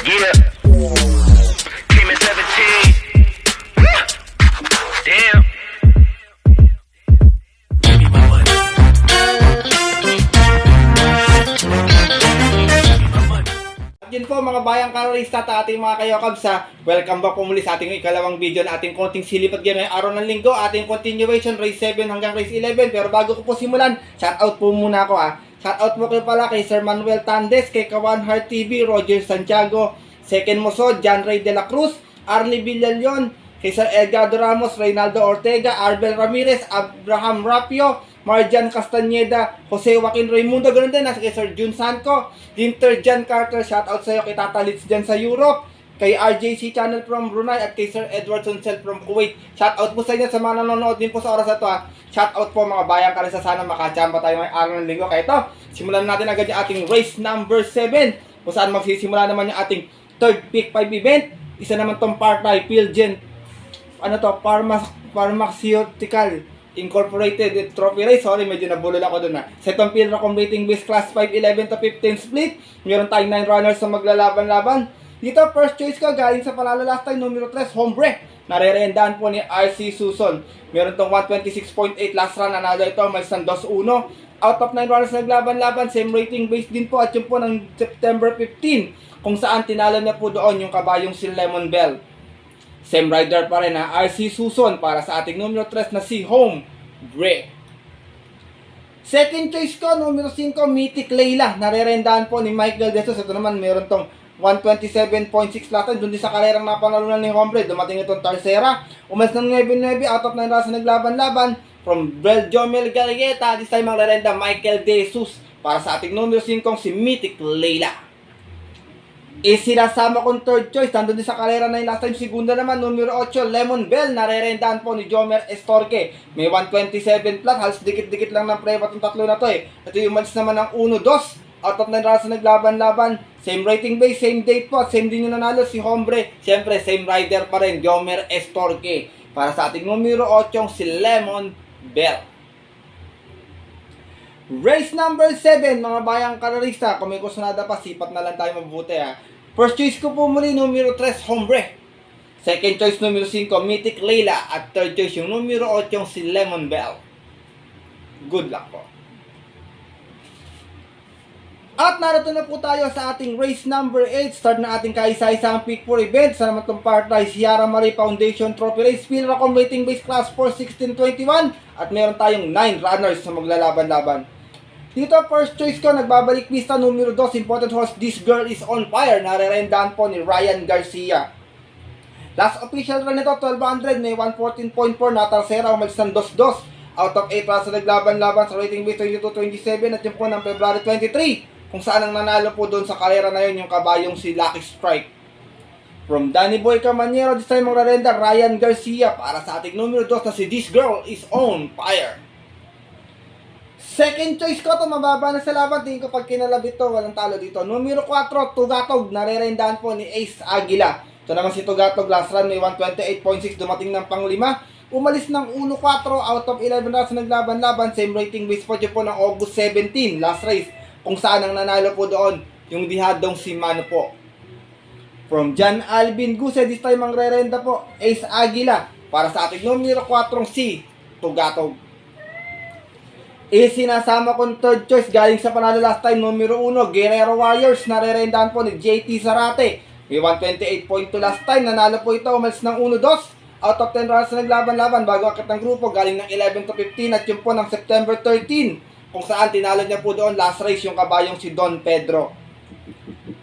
Yeah. Came in 17. Damn. Give me my money. Yun po mga bayang karorista at ating mga kayokabs ha. Welcome back po muli sa ating ikalawang video na ating konting silipad game ngayong araw ng linggo. Ating continuation, race 7 hanggang race 11. Pero bago ko po simulan, shoutout po muna ako ha. Shoutout po kayo pala kay Sir Manuel Tandes, kay Kawan Heart TV, Roger Santiago, Second Musod, John Ray de la Cruz, Arlie Villalon, kay Sir Edgardo Ramos, Reynaldo Ortega, Arbel Ramirez, Abraham Rapio, Marjan Castañeda, Jose Joaquin Raimundo, ganoon din nasa kay Sir Jun Sanco, Ginter Jan Carter, shoutout sa iyo kay Tata Litz dyan sa Europe, kay RJC Channel from Brunei at kay Sir Edward Soncel from Kuwait. Shoutout po sa inyo sa mga nanonood din po sa oras na to ha. Shoutout po mga bayang karisa, sana makachamba tayo ngayong araw ng linggo. Kaya ito, simulan natin agad yung ating race number 7 kung saan magsisimula naman yung ating third pick 5 event. Isa naman tong part-time Pilgen Pharmaceutical Incorporated Trophy Race. Sorry, medyo nabulol ako dun ha. Setong Pilracom rating base class 5, 11 to 15 split. Meron tayong 9 runners na maglalaban-laban. Dito, first choice ko, galing sa panalo last time, numero 3, Hombre. Narerendaan po ni RC Suson. Meron tong 126.8 last run, nanalo ito, may isang 2-1. Out of 9 runners naglaban-laban, same rating base din po. At yun po ng September 15, kung saan tinalo niya po doon yung kabayong si Lemon Bell. Same rider pa rin ha, RC Suson para sa ating numero 3 na si Hombre. Second choice ko, numero 5, Mythic Layla. Narerendaan po ni Michael De Jesus. Ito naman, meron tong 127.6 latan. Doon din sa karerang napanalunan ni Hombre. Dumating itong Tercera. Umas ng 9-9, out of 9 runs na naglaban-laban. From Beljomel Galgueta, this time ang lerenda Michael De Jesus para sa ating numero 5, si Mythic Layla. Isinasama kong third choice, nandun din sa karera na yung last time. Segunda naman, numero 8, Lemon Bell. Narerendaan po ni Jomer Estorque. May 127 plus, halos dikit-dikit lang ng preba itong tatlo na to eh. Ito yung match naman ng 1-2. Out of 9 runs na naglaban-laban. Same rating base, same date po. Same din yung nanalo si Hombre. Siyempre, same rider pa rin, Jomer Estorque. Para sa ating numero 8, si Lemon Bell. Race number 7, mga bayang kararista. Kung may kusunada pa, sipat na lang tayo mabuti ha. First choice ko po muli, numero 3, Hombre. Second choice, numero 5, Mythic Layla. At third choice, yung numero 8, si Lemon Bell. Good luck po. At narito na po tayo sa ating race number 8. Start na ating kaisa-isang pick 4 event. Sa naman itong part-time Sierra Marie Foundation Trophy Race. Pilracom rating base class 4, 16-21. At meron tayong 9 runners na maglalaban-laban. Dito, first choice ko, nagbabalik pista, numero 2, important horse, This Girl Is On Fire. Narerendaan po ni Ryan Garcia. Last official run nito, 1200, may 114.4, na Tercera, umalis ng 2-2. Out of 8 runs na naglaban-laban sa rating base 22-27 at yun po ng February 23, kung saan ang nanalo po doon sa karera na yun, yung kabayong si Lucky Strike. From Danny Boy Camanero, this time magrarenda, Ryan Garcia para sa ating numero 2 na si This Girl Is On Fire. Second choice ko to, mababa na sa laban. Tingin ko pag kinalabit to, walang talo dito. Numero 4, Tugatog. Narerendaan po ni Ace Aguila. Ito naman si Tugatog, last run may 128.6, dumating ng pang 5. Umalis ng 1-4, out of 11 runs na naglaban-laban. Same rating base po dyan po ng August 17, last race. Kung saan ang nanalo po doon, yung dihadong si Mano po. From John Alvin Guse, this time ang rerenda po, Ace Aguila. Para sa ating numero 4, si Tugatog. Isinasama kong third choice, galing sa panalo last time, numero 1, Guerrero Warriors. Narerendaan po ni JT Zarate. May 128.2 last time, nanalo po ito, umalis ng 1-2. Out of 10 runs na naglaban-laban bago akit ng grupo, galing ng 11 to 15 at yun po ng September 13, kung saan tinalo niya po doon last race yung kabayong si Don Pedro.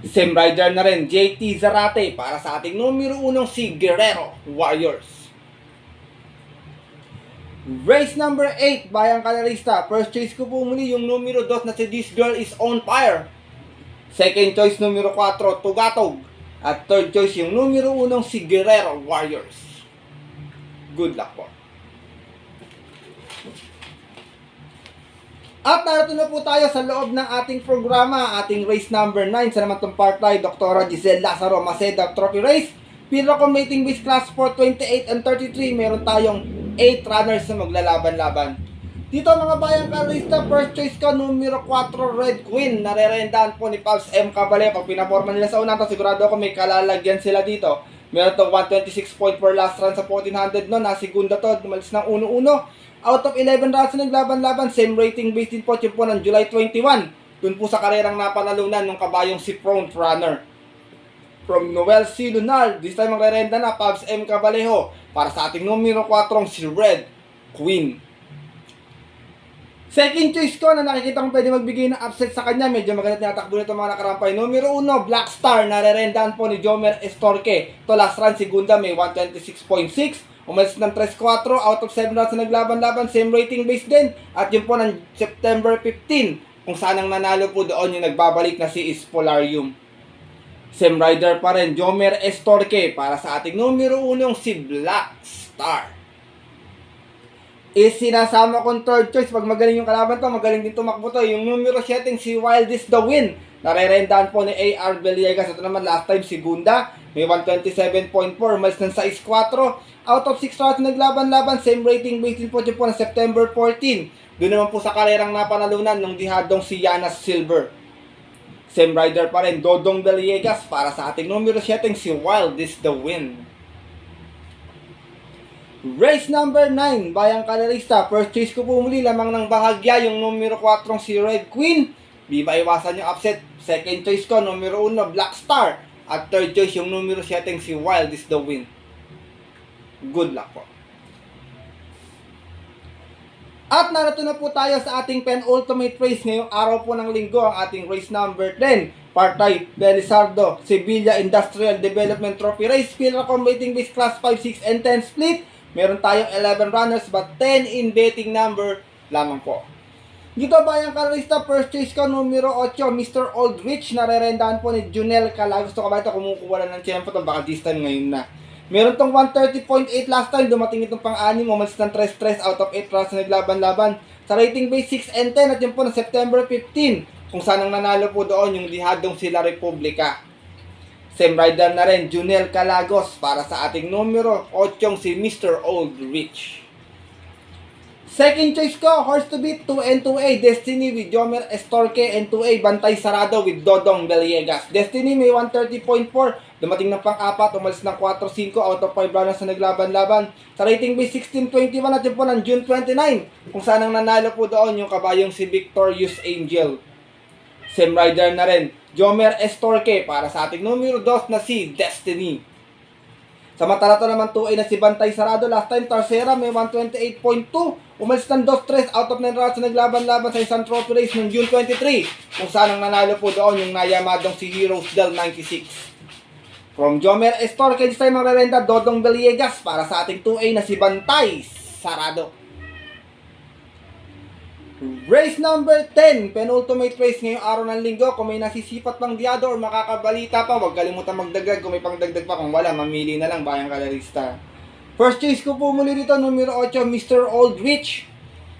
Same rider na rin, JT Zarate, para sa ating numero 1, si Guerrero Warriors. Race number 8, bayang kalarista. First choice ko po muli yung numero 2 na si This Girl Is On Fire. Second choice, numero 4, Tugatog. At third choice, yung numero 1, si Guerrero Warriors. Good luck po. At narito na po tayo sa loob ng ating programa, ating race number 9. Sa naman itong part-time, Dr. Giselle Lazaro Maceda Trophy Race. Pilracom rating base class 4, 28 and 33. Meron tayong 8 runners na maglalaban-laban. Dito mga bayang karista, first choice ko, numero 4, Red Queen. Narerendahan po ni Pabs M. Caballero. Pag pinaporma nila sa una, sigurado ako may kalalagyan sila dito. Meron itong 126.4 last run sa 1400 no. Nasigunda to, dumalis ng 1-1. Out of 11 runs na naglaban-laban, same rating based din po yun po ng July 21. Dun po sa karerang napanalunan ng kabayong si Front Runner. From Noel C. Lunar, this time magre-renda na Pabs M. Caballero para sa ating numero 4 si Red Queen. Second choice ko na nakikita kong pwede magbigay ng upset sa kanya, medyo maganda tinatakbo nito mga nakarampay. Numero 1, Black Star, narerendahan po ni Jomer Estorque. Ito last run, segunda, may 126.6. Umalis ng 3-4, out of 7 runs na naglaban-laban, same rating base din. At yun po ng September 15, kung saan ang nanalo po doon yung nagbabalik na si Spolarium. Same rider pa rin, Jomer Estorque, para sa ating numero 1 si Black Star. Sinasama kong third choice. Pag magaling yung kalaban to, magaling din tumakbo to. Yung numero 7 si Wildest the Win. Narerendahan po ni A.R. Villegas. Ito naman last time segunda. May 127.4. Mas ng 6-4. Out of 6 rounds naglaban-laban. Same rating based din po dyan po ng September 14. Doon naman po sa karerang napanalunan ng dihadong si Yanas Silver. Same rider pa rin, Dodong Villegas. Para sa ating numero 7 si Wildest the Win. Race number 9, bayang kalerista. First choice ko po muli, lamang ng bahagya, yung numero 4 si Red Queen. Di ba iwasan yung upset? Second choice ko, numero 1, Black Star. At third choice, yung numero 7 si Wild is the Win. Good luck po. At narito na po tayo sa ating penultimate race ngayong araw po ng linggo, ang ating race number 10. Partay Belisardo, Sevilla Industrial Development Trophy Race. Philracom rating base class 5, 6, and 10 split. Meron tayong 11 runners but 10 in betting number lamang po. Dito bayang karalista, first choice ko, numero 8, Mr. Oldrich. Narerendahan po ni Junel Cala. Gusto ko ba ito kumukuha na ng tiyempo ito? Baka this time ngayon na. Meron tong 130.8 last time. Dumating itong pang-anim. Umalis ng 3-3 out of 8 runs na naglaban-laban. Sa rating base 6 and 10 at yun po na September 15. Kung saan ang nanalo po doon yung dihadong sila Republika. Same rider na rin, Junel Calagos, para sa ating numero 8 si Mr. Oldrich. Second choice ko, horse to beat, 2 and 2A, Destiny with Jomer Estorque and 2A, Bantay Sarado with Dodong Villegas. Destiny may 130.4, dumating ng pang-apat, umalis ng 4-5 out of 5 runners na naglaban-laban. Sa rating base 16-21 at yun po ng June 29, kung saan ang nanalo po doon yung kabayong si Victorious Angel. Same rider na rin, Jomer Estorque, para sa ating numero 2 na si Destiny. Sa matarato naman 2A na si Bantay Sarado, last time Tarsera may 128.2, umalis ng 2-3 out of 9 rounds na naglaban-laban sa isang trophy race noong June 23, kung saan ang nanalo po doon yung nayamadong si Heroes Del 96. From Jomer Estorque, this time magre-renda Dodong Villegas, para sa ating 2A na si Bantay Sarado. Race number 10, penultimate race ngayong araw ng linggo. Kung may nasisipat pang diado or makakabalita pa, huwag kalimutan magdagdag. Kung may pangdagdag pa, kung wala, mamili na lang bayang kalarista. First choice ko po muli dito, numero 8, Mr. Oldrich.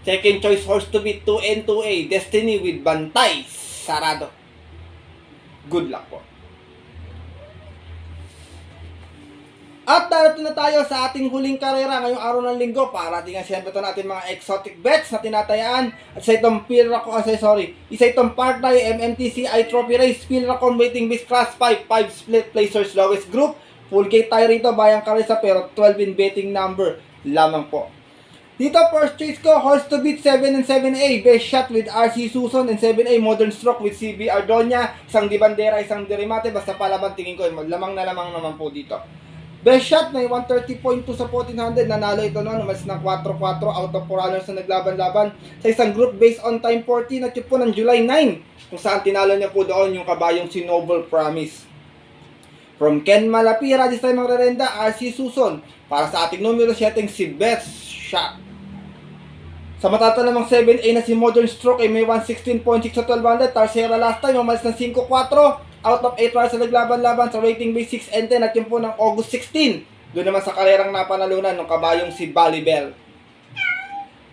Second choice, horse to beat, 2 and 2A, Destiny with Bantay Sarado. Good luck po. At narito na tayo sa ating huling karera ngayong araw ng linggo para tingnan siyempre ito natin mga exotic bets na tinatayaan. At sa itong isa itong Partay MMTCI Trophy Race, Philracom rating base class 5, 5 split placers lowest group. Full gate tayo rito, bayang karesa, pero 12 in betting number lamang po. Dito first choice ko, horse to beat 7 and 7A, best shot with RC Suson and 7A modern stroke with CB Ardonia. Isang di bandera, isang di remate, basta palaban tingin ko, lamang na lamang naman po dito. Best shot, may 130.2 sa 1400. Nanalo ito noon. Umalis ng 4-4 out of 4 runners na naglaban-laban sa isang group based on time 14 at yun po ng July 9. Kung saan tinalo niya po doon yung kabayong si Noble Promise. From Ken Malapira, this time magre-renda RC Suson. Para sa ating numero 7 si Best Shot. Sa matata namang 7A na si Modern Stroke ay may 116.6 sa 1200. Tarsera last time, umalis ng 5-4. Out of 8 runs na naglaban-laban sa rating base 6 and 10 at yun po ng August 16. Doon naman sa karerang napanalunan ng kabayong si Balibel.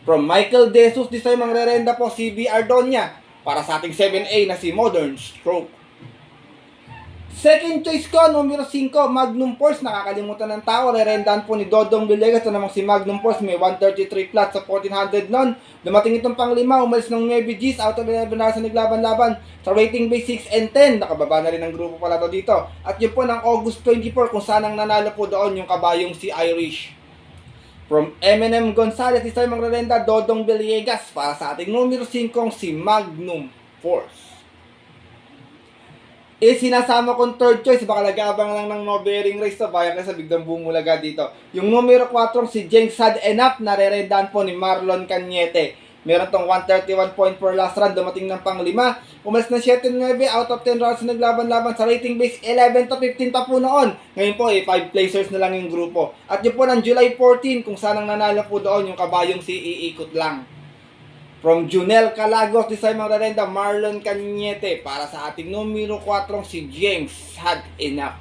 From Michael De Jesus, this time ang re-renda po si CB Ardonia para sa ating 7A na si Modern Stroke. Second choice ko, numero 5, Magnum Force. Nakakalimutan ng tao, re-rendahan po ni Dodong Villegas. Ito namang si Magnum Force, may 133 flat sa 1400 noon. Dumating itong panglima, umalis ng 9 Gs, out of 11 na sa naglaban-laban. Sa rating base 6 and 10, nakababa na rin ang grupo pala to dito. At yun po ng August 24, kung saan ang nanalo po doon yung kabayong si Irish. From M&M Gonzalez, isa yung magrerenda, Dodong Villegas. Para sa ating numero 5, si Magnum Force. Sinasama kong third choice, baka nag-aabang lang ng no bearing race to, bayan kasi biglang bumulaga dito. Yung numero 4, si Jenks Had Enough, nare-rendahan po ni Marlon Cañete. Meron tong 131 point per last run, dumating ng pang-5. Umalis ng 7-9, out of 10 rounds na naglaban-laban sa rating base 11 to 15 pa po noon. Ngayon po, 5 placers na lang yung grupo. At yun po ng July 14, kung saan ang nanalo po doon, yung kabayong si Iikot lang. From Junel Calagos, this time magrerenda, Marlon Cañete. Para sa ating numero 4, si Jenks Had Enough.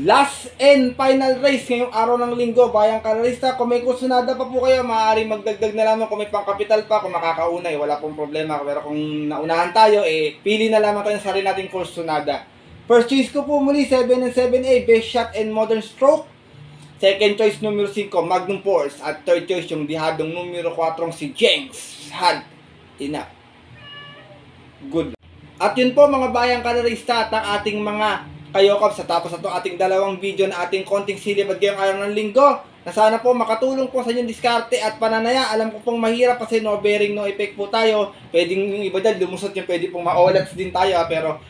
Last and final race ngayong araw ng linggo, bayang karalista. Kung may kursunada pa po kayo, maaaring magdagdag na lamang. Kung may pangkapital pa, kung makakauna, wala pong problema. Pero kung naunahan tayo, pili na lamang tayo sa sarili nating kursunada. First choice ko po muli, 7 and 7A, Best Shot and Modern Stroke. Second choice, numero 5, Magnum Force. At third choice, yung dihadong numero 4, si Jenks Had Enough. Good. At yun po mga bayang karalista at ang ating mga kayokab sa tapos na ito ating dalawang video na ating konting silip at ngayong araw ng linggo. Na sana po makatulong po sa inyong diskarte at pananaya. Alam ko pong mahirap kasi no bearing, no effect po tayo. Pwedeng yung iba dyan, lumusot yung pwede pong ma-olats din tayo. Pero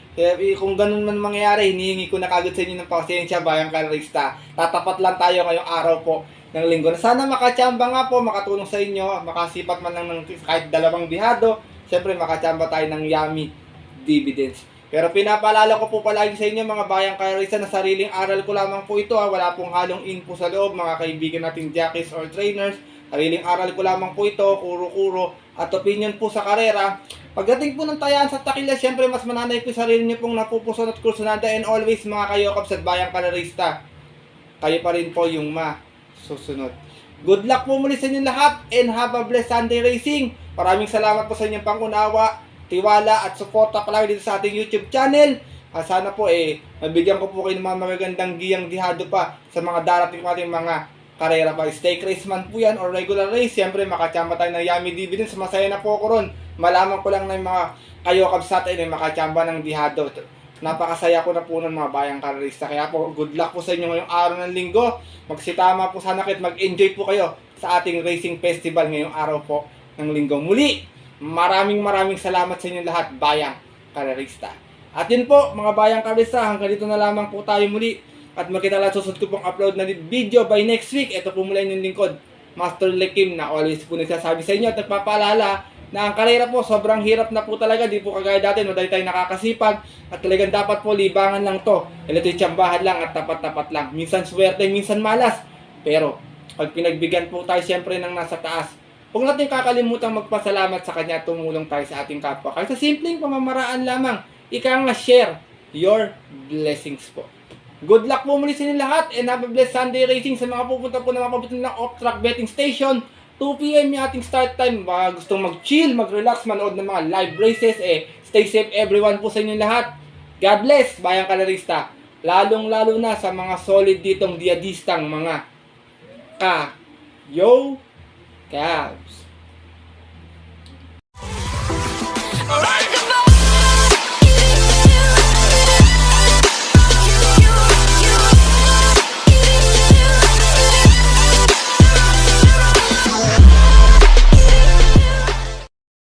kung ganun man mangyayari, hinihingi ko na kagad sa inyo ng pasensya, bayang karalista. Tatapat lang tayo ngayong araw po ng linggo. Sana makachamba nga po, makatulong sa inyo, makasipat man lang ng kahit dalawang bihado. Siyempre makachamba tayo ng yummy dividends. Pero pinapaalala ko po palagi sa inyo mga bayang karalista na sariling aral ko lamang po ito. Wala pong halong info sa loob mga kaibigan nating jockeys or trainers. Sariling aral ko lamang po ito, kuro-kuro at opinion po sa karera. Pagdating po ng tayaan sa takila, siyempre mas mananay po sarili niyo pong napupuson at kursunada, and always mga kayokab sa bayang karalista. Kayo pa rin po yung masusunod. Good luck po muli sa inyo lahat and have a blessed Sunday racing. Maraming salamat po sa inyong pangunawa, tiwala at suporta palagi dito sa ating YouTube channel. Sana po mabigyan ko po kayo ng mga magagandang giyang dihado pa sa mga darating nating mga karera pa. Stake race man po yan or regular race. Siyempre makachamba tayo ng yummy dividends. Masaya na po ako ron. Malaman ko lang na yung mga kayokab sa atin makachamba ng dihado. Napakasaya ko na po ng mga bayang karerista. Kaya po good luck po sa inyo ngayong araw ng linggo. Magsitama po sana kayo at mag-enjoy po kayo sa ating racing festival ngayong araw po ng linggo. Muli, maraming salamat sa inyo lahat, bayang karerista. At yun po, mga bayang karerista, hanggang dito na lamang po tayo muli. At magkita lang susunod ko pong upload na video by next week. Ito po mula yung lingkod, Master Lekim, na always po nagsasabi sa inyo at nagpapaalala na ang karera po sobrang hirap na po talaga. Di po kagaya dati, no, dahil tayo nakakasipag. At talagang dapat po libangan lang to. Ito'y tsambahan lang at tapat-tapat lang. Minsan swerte, minsan malas. Pero pag pinagbigyan po tayo siyempre ng nasa taas, huwag natin kakalimutan magpasalamat sa kanya at tumulong tayo sa ating kapwa. Kahit sa simpleng pamamaraan lamang, ika nga share your blessings po. Good luck po muli sa inyo lahat and have a blessed Sunday racing sa mga pupunta po na mga pabutin ng off-track betting station. 2 PM yung ating start time. Baka gustong mag-chill, mag-relax, manood ng mga live races, stay safe everyone po sa inyo lahat. God bless, bayang kalarista. Lalong-lalo na sa mga solid ditong diadistang mga ka-yo Cavs.